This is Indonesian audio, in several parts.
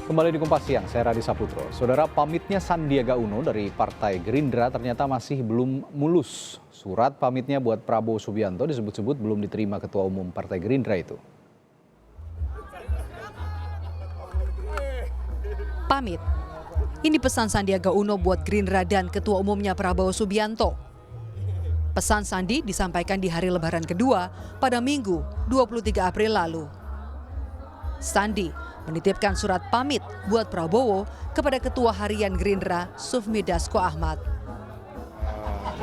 Kembali di Kompas Siang, saya Radi Saputro. Saudara, pamitnya Sandiaga Uno dari Partai Gerindra ternyata masih belum mulus. Surat pamitnya buat Prabowo Subianto disebut-sebut belum diterima Ketua Umum Partai Gerindra itu. Pamit. Ini pesan Sandiaga Uno buat Gerindra dan Ketua Umumnya Prabowo Subianto. Pesan Sandi disampaikan di hari Lebaran kedua pada Minggu 23 April lalu. Sandi menitipkan surat pamit buat Prabowo kepada Ketua Harian Gerindra Sufmi Dasko Ahmad.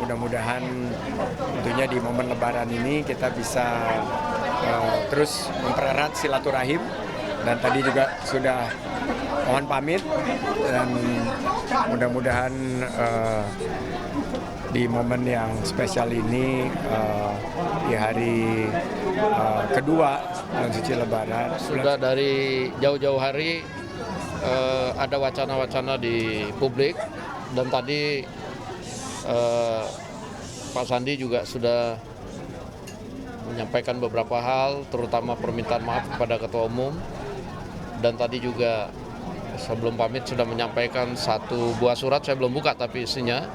Mudah-mudahan tentunya di momen Lebaran ini kita bisa terus mempererat silaturahim, dan tadi juga sudah mohon pamit, dan mudah-mudahan di momen yang spesial ini di hari kedua bulan suci Lebaran. Sudah dari jauh-jauh hari ada wacana-wacana di publik, dan tadi Pak Sandi juga sudah menyampaikan beberapa hal, terutama permintaan maaf kepada Ketua Umum, dan tadi juga sebelum pamit sudah menyampaikan satu buah surat, saya belum buka tapi isinya,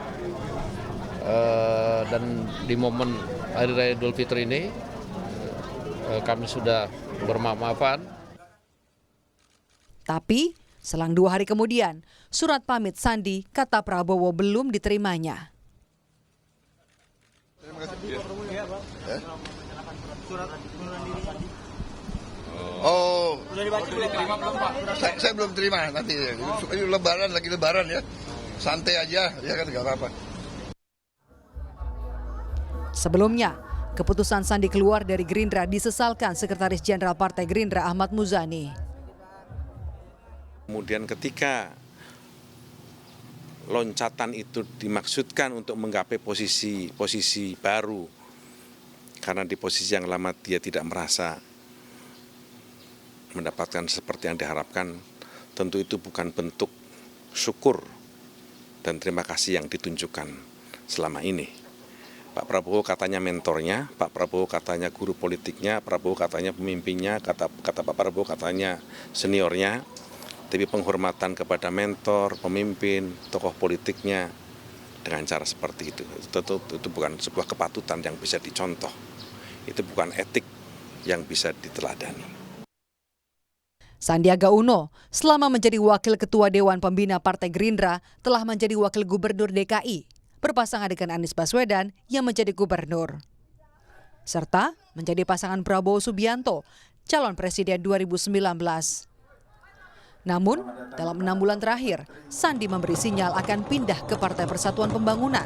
dan di momen Hari Raya Idul Fitri ini kami sudah bermaaf-maafan. Tapi selang 2 hari kemudian, surat pamit Sandi kata Prabowo belum diterimanya. Oh, saya belum terima nanti. Ini Lebaran, lagi Lebaran ya, santai aja, ya kan nggak apa-apa. Sebelumnya, keputusan Sandi keluar dari Gerindra disesalkan Sekretaris Jenderal Partai Gerindra Ahmad Muzani. Kemudian ketika loncatan itu dimaksudkan untuk menggapai posisi baru, karena di posisi yang lama dia tidak merasa mendapatkan seperti yang diharapkan, tentu itu bukan bentuk syukur dan terima kasih yang ditunjukkan selama ini. Pak Prabowo katanya mentornya, Pak Prabowo katanya guru politiknya, Prabowo katanya pemimpinnya, kata Pak Prabowo katanya seniornya, tapi penghormatan kepada mentor, pemimpin, tokoh politiknya dengan cara seperti itu, tentu itu bukan sebuah kepatutan yang bisa dicontoh, itu bukan etik yang bisa diteladani. Sandiaga Uno selama menjadi Wakil Ketua Dewan Pembina Partai Gerindra telah menjadi Wakil Gubernur DKI, berpasangan dengan Anies Baswedan yang menjadi gubernur. Serta menjadi pasangan Prabowo Subianto, calon presiden 2019. Namun, dalam 6 bulan terakhir, Sandi memberi sinyal akan pindah ke Partai Persatuan Pembangunan.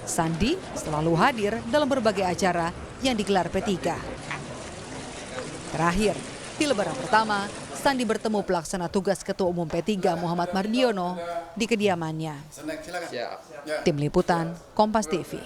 Sandi selalu hadir dalam berbagai acara yang digelar P3. Terakhir, di Lebaran pertama, Sandi bertemu pelaksana tugas Ketua Umum P3 Muhammad Mardiono di kediamannya. Tim Liputan, Kompas TV.